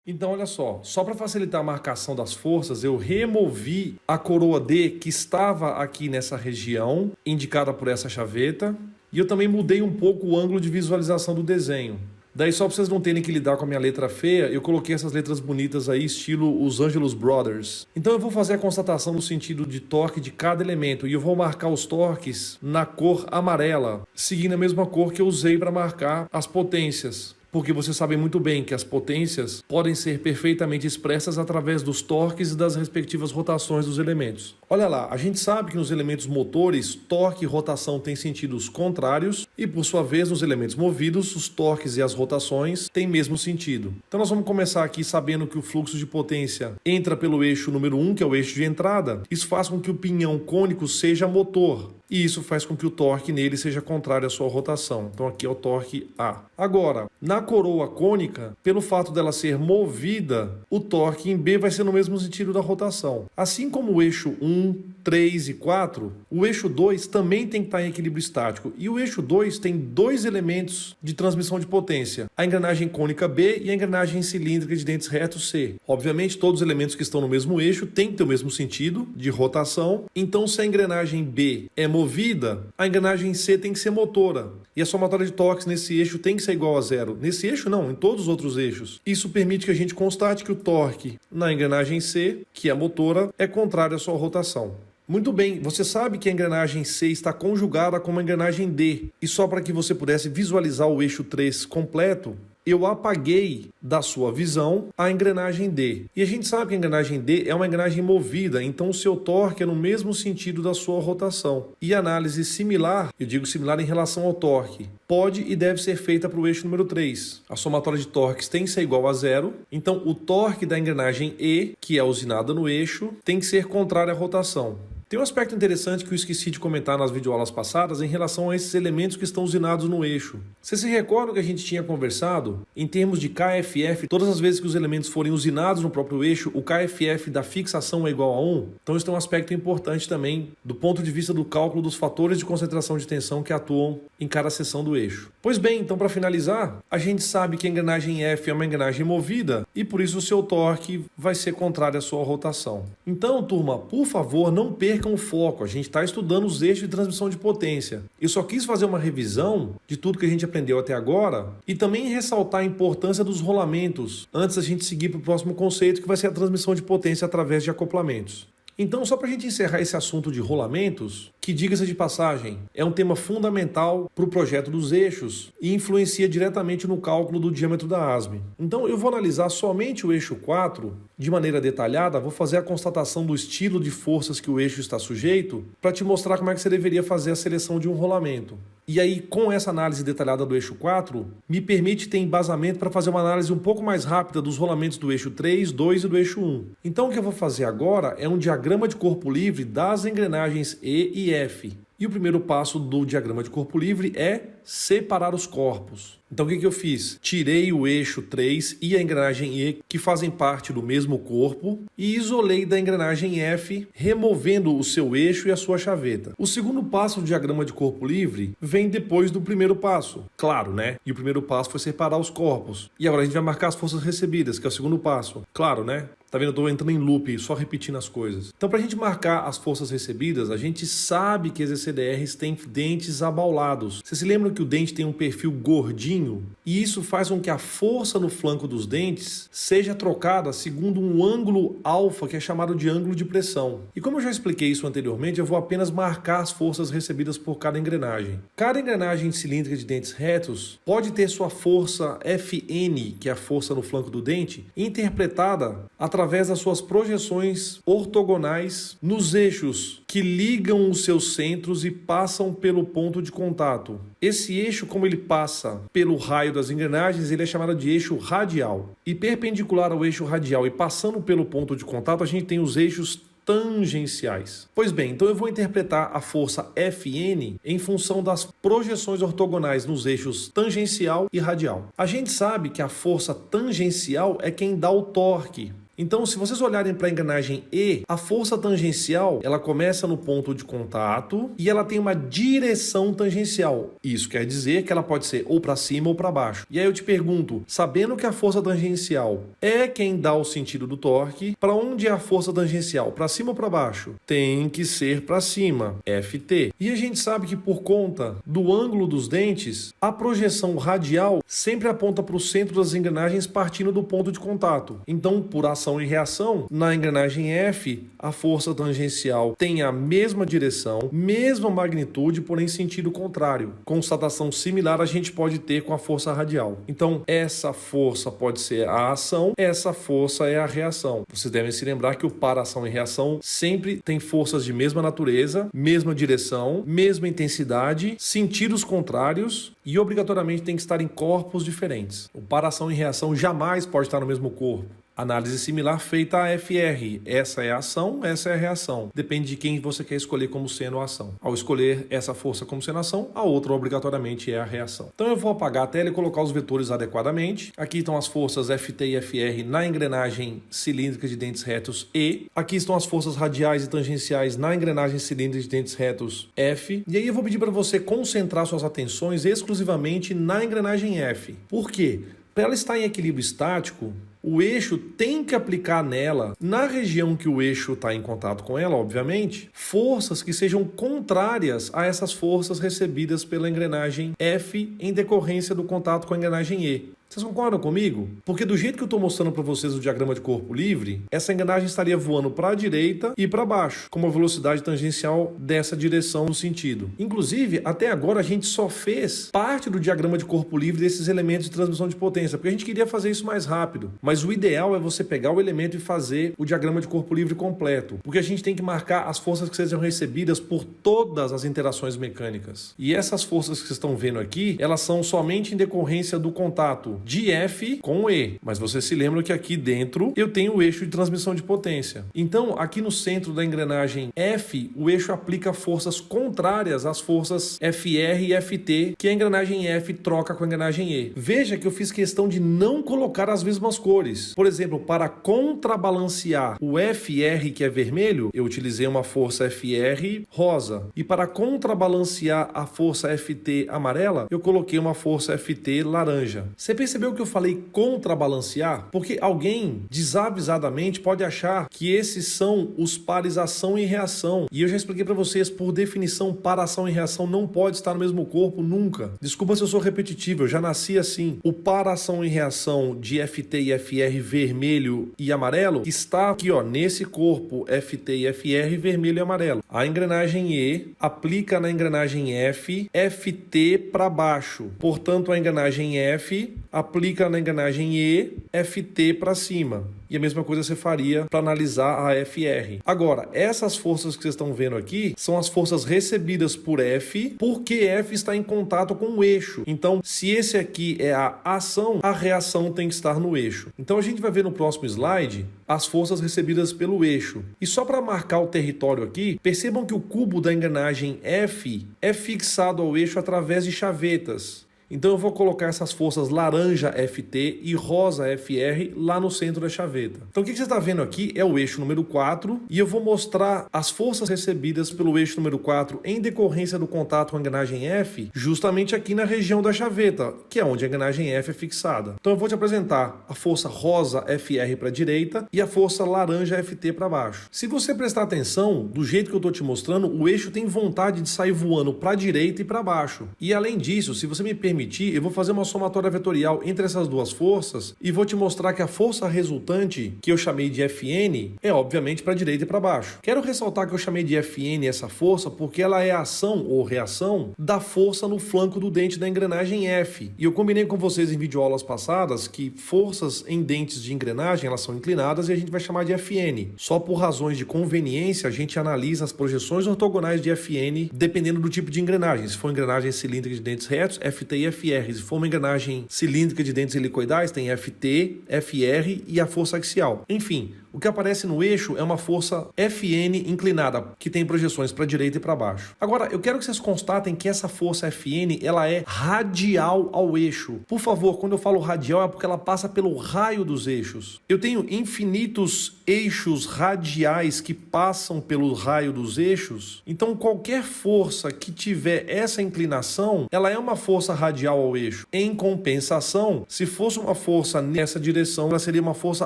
Então, olha só para facilitar a marcação das forças, eu removi a coroa D que estava aqui nessa região, indicada por essa chaveta, e eu também mudei um pouco o ângulo de visualização do desenho. Daí, só para vocês não terem que lidar com a minha letra feia, eu coloquei essas letras bonitas aí, estilo os Angelos Brothers. Então eu vou fazer a constatação no sentido de torque de cada elemento, e eu vou marcar os torques na cor amarela, seguindo a mesma cor que eu usei para marcar as potências. Porque vocês sabem muito bem que as potências podem ser perfeitamente expressas através dos torques e das respectivas rotações dos elementos. Olha lá, a gente sabe que nos elementos motores, torque e rotação têm sentidos contrários e, por sua vez, nos elementos movidos, os torques e as rotações têm mesmo sentido. Então nós vamos começar aqui sabendo que o fluxo de potência entra pelo eixo número 1, que é o eixo de entrada. Isso faz com que o pinhão cônico seja motor. E isso faz com que o torque nele seja contrário à sua rotação. Então aqui é o torque A. Agora, na coroa cônica, pelo fato dela ser movida, o torque em B vai ser no mesmo sentido da rotação. Assim como o eixo 1, 3 e 4, o eixo 2 também tem que estar em equilíbrio estático. E o eixo 2 tem dois elementos de transmissão de potência: a engrenagem cônica B e a engrenagem cilíndrica de dentes retos C. Obviamente, todos os elementos que estão no mesmo eixo têm que ter o mesmo sentido de rotação. Então, se a engrenagem B é movida, a engrenagem C tem que ser motora. E a somatória de torques nesse eixo tem que ser igual a zero. Nesse eixo não, em todos os outros eixos. Isso permite que a gente constate que o torque na engrenagem C, que é motora, é contrário à sua rotação. Muito bem, você sabe que a engrenagem C está conjugada com a engrenagem D. E só para que você pudesse visualizar o eixo 3 completo, eu apaguei da sua visão a engrenagem D. E a gente sabe que a engrenagem D é uma engrenagem movida, então o seu torque é no mesmo sentido da sua rotação. E análise similar, eu digo similar em relação ao torque, pode e deve ser feita para o eixo número 3. A somatória de torques tem que ser igual a zero, então o torque da engrenagem E, que é usinada no eixo, tem que ser contrário à rotação. Tem um aspecto interessante que eu esqueci de comentar nas videoaulas passadas em relação a esses elementos que estão usinados no eixo. Vocês se recordam que a gente tinha conversado em termos de KFF, todas as vezes que os elementos forem usinados no próprio eixo, o KFF da fixação é igual a 1? Então isso é um aspecto importante também do ponto de vista do cálculo dos fatores de concentração de tensão que atuam em cada seção do eixo. Pois bem, então para finalizar, a gente sabe que a engrenagem F é uma engrenagem movida e por isso o seu torque vai ser contrário à sua rotação. Então, turma, por favor, não percam o foco. A gente está estudando os eixos de transmissão de potência. Eu só quis fazer uma revisão de tudo que a gente aprendeu até agora e também ressaltar a importância dos rolamentos antes da gente seguir para o próximo conceito, que vai ser a transmissão de potência através de acoplamentos. Então, só para a gente encerrar esse assunto de rolamentos, que, diga-se de passagem, é um tema fundamental para o projeto dos eixos e influencia diretamente no cálculo do diâmetro da ASME. Então, eu vou analisar somente o eixo 4 de maneira detalhada, vou fazer a constatação do estilo de forças que o eixo está sujeito para te mostrar como é que você deveria fazer a seleção de um rolamento. E aí, com essa análise detalhada do eixo 4, me permite ter embasamento para fazer uma análise um pouco mais rápida dos rolamentos do eixo 3, 2 e do eixo 1. Então, o que eu vou fazer agora é um diagrama de corpo livre das engrenagens E e F. E o primeiro passo do diagrama de corpo livre é separar os corpos. Então o que eu fiz? Tirei o eixo 3 e a engrenagem E, que fazem parte do mesmo corpo, e isolei da engrenagem F, removendo o seu eixo e a sua chaveta. O segundo passo do diagrama de corpo livre vem depois do primeiro passo. Claro, né? E o primeiro passo foi separar os corpos. E agora a gente vai marcar as forças recebidas, que é o segundo passo. Claro, né? Tá vendo? Eu tô entrando em loop, só repetindo as coisas. Então, para a gente marcar as forças recebidas, a gente sabe que as ECDRs têm dentes abaulados. Você se lembra que o dente tem um perfil gordinho? E isso faz com que a força no flanco dos dentes seja trocada segundo um ângulo alfa, que é chamado de ângulo de pressão. E como eu já expliquei isso anteriormente, eu vou apenas marcar as forças recebidas por cada engrenagem. Cada engrenagem cilíndrica de dentes retos pode ter sua força Fn, que é a força no flanco do dente, interpretada através das suas projeções ortogonais nos eixos que ligam os seus centros e passam pelo ponto de contato. Esse eixo, como ele passa pelo raio das engrenagens, ele é chamado de eixo radial. E perpendicular ao eixo radial e passando pelo ponto de contato, a gente tem os eixos tangenciais. Pois bem, então eu vou interpretar a força Fn em função das projeções ortogonais nos eixos tangencial e radial. A gente sabe que a força tangencial é quem dá o torque. Então, se vocês olharem para a engrenagem E, a força tangencial, ela começa no ponto de contato e ela tem uma direção tangencial. Isso quer dizer que ela pode ser ou para cima ou para baixo. E aí eu te pergunto, sabendo que a força tangencial é quem dá o sentido do torque, para onde é a força tangencial? Para cima ou para baixo? Tem que ser para cima, Ft. E a gente sabe que por conta do ângulo dos dentes, a projeção radial sempre aponta para o centro das engrenagens partindo do ponto de contato. Então, por ação e reação, na engrenagem F, a força tangencial tem a mesma direção, mesma magnitude, porém sentido contrário. Constatação similar a gente pode ter com a força radial. Então, essa força pode ser a ação, essa força é a reação. Vocês devem se lembrar que o par ação e reação sempre tem forças de mesma natureza, mesma direção, mesma intensidade, sentidos contrários e obrigatoriamente tem que estar em corpos diferentes. O par ação e reação jamais pode estar no mesmo corpo. Análise similar feita a FR. Essa é a ação, essa é a reação. Depende de quem você quer escolher como sendo a ação. Ao escolher essa força como sendo a ação, a outra obrigatoriamente é a reação. Então eu vou apagar a tela e colocar os vetores adequadamente. Aqui estão as forças FT e FR na engrenagem cilíndrica de dentes retos E. Aqui estão as forças radiais e tangenciais na engrenagem cilíndrica de dentes retos F. E aí eu vou pedir para você concentrar suas atenções exclusivamente na engrenagem F. Por quê? Para ela estar em equilíbrio estático, o eixo tem que aplicar nela, na região que o eixo está em contato com ela, obviamente, forças que sejam contrárias a essas forças recebidas pela engrenagem F em decorrência do contato com a engrenagem E. Vocês concordam comigo? Porque do jeito que eu estou mostrando para vocês o diagrama de corpo livre, essa engrenagem estaria voando para a direita e para baixo, com uma velocidade tangencial dessa direção no sentido. Inclusive, até agora a gente só fez parte do diagrama de corpo livre desses elementos de transmissão de potência, porque a gente queria fazer isso mais rápido. Mas o ideal é você pegar o elemento e fazer o diagrama de corpo livre completo, porque a gente tem que marcar as forças que sejam recebidas por todas as interações mecânicas. E essas forças que vocês estão vendo aqui, elas são somente em decorrência do contato de F com E. Mas você se lembra que aqui dentro eu tenho o eixo de transmissão de potência. Então, aqui no centro da engrenagem F, o eixo aplica forças contrárias às forças FR e FT que a engrenagem F troca com a engrenagem E. Veja que eu fiz questão de não colocar as mesmas cores. Por exemplo, para contrabalancear o FR, que é vermelho, eu utilizei uma força FR rosa. E para contrabalancear a força FT amarela, eu coloquei uma força FT laranja. Você percebeu que eu falei contrabalancear? Porque alguém desavisadamente pode achar que esses são os pares ação e reação. E eu já expliquei para vocês, por definição, par ação e reação não pode estar no mesmo corpo nunca. Desculpa se eu sou repetitivo, eu já nasci assim. O par ação e reação de FT e FR vermelho e amarelo está aqui, ó, nesse corpo FT e FR vermelho e amarelo. A engrenagem E aplica na engrenagem F, FT para baixo. Portanto, a engrenagem F aplica na engrenagem E, FT para cima. E a mesma coisa você faria para analisar a FR. Agora, essas forças que vocês estão vendo aqui são as forças recebidas por F, porque F está em contato com o eixo. Então, se esse aqui é a ação, a reação tem que estar no eixo. Então, a gente vai ver no próximo slide as forças recebidas pelo eixo. E só para marcar o território aqui, percebam que o cubo da engrenagem F é fixado ao eixo através de chavetas. Então eu vou colocar essas forças laranja FT e rosa FR lá no centro da chaveta. Então o que você está vendo aqui é o eixo número 4 e eu vou mostrar as forças recebidas pelo eixo número 4 em decorrência do contato com a engrenagem F, justamente aqui na região da chaveta, que é onde a engrenagem F é fixada. Então eu vou te apresentar a força rosa FR para a direita e a força laranja FT para baixo. Se você prestar atenção, do jeito que eu estou te mostrando, o eixo tem vontade de sair voando para a direita e para baixo. E além disso, se você me permitir, eu vou fazer uma somatória vetorial entre essas duas forças e vou te mostrar que a força resultante, que eu chamei de Fn, é obviamente para a direita e para baixo. Quero ressaltar que eu chamei de Fn essa força porque ela é a ação ou reação da força no flanco do dente da engrenagem F. E eu combinei com vocês em videoaulas passadas que forças em dentes de engrenagem, elas são inclinadas e a gente vai chamar de Fn. Só por razões de conveniência, a gente analisa as projeções ortogonais de Fn dependendo do tipo de engrenagem. Se for engrenagem cilíndrica de dentes retos, Ft e FR. Se for uma engrenagem cilíndrica de dentes helicoidais, tem FT, FR e a força axial. Enfim, o que aparece no eixo é uma força Fn inclinada, que tem projeções para a direita e para baixo. Agora, eu quero que vocês constatem que essa força Fn, ela é radial ao eixo. Por favor, quando eu falo radial é porque ela passa pelo raio dos eixos. Eu tenho infinitos eixos radiais que passam pelo raio dos eixos, então qualquer força que tiver essa inclinação, ela é uma força radial ao eixo. Em compensação, se fosse uma força nessa direção, ela seria uma força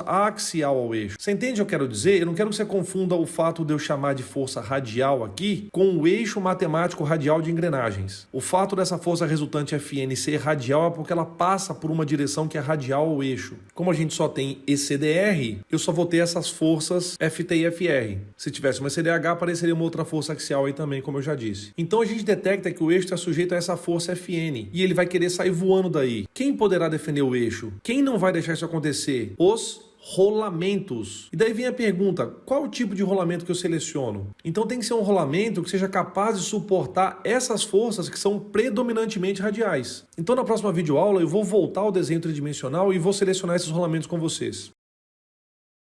axial ao eixo. Você entende o que eu quero dizer? Eu não quero que você confunda o fato de eu chamar de força radial aqui com o eixo matemático radial de engrenagens. O fato dessa força resultante Fn ser radial é porque ela passa por uma direção que é radial ao eixo. Como a gente só tem ECDR, eu só vou ter essas forças Ft e Fr. Se tivesse uma ECDH, apareceria uma outra força axial aí também, como eu já disse. Então a gente detecta que o eixo está sujeito a essa força Fn e ele vai querer sair voando daí. Quem poderá defender o eixo? Quem não vai deixar isso acontecer? Os rolamentos. E daí vem a pergunta, qual o tipo de rolamento que eu seleciono? Então tem que ser um rolamento que seja capaz de suportar essas forças que são predominantemente radiais. Então na próxima videoaula eu vou voltar ao desenho tridimensional e vou selecionar esses rolamentos com vocês.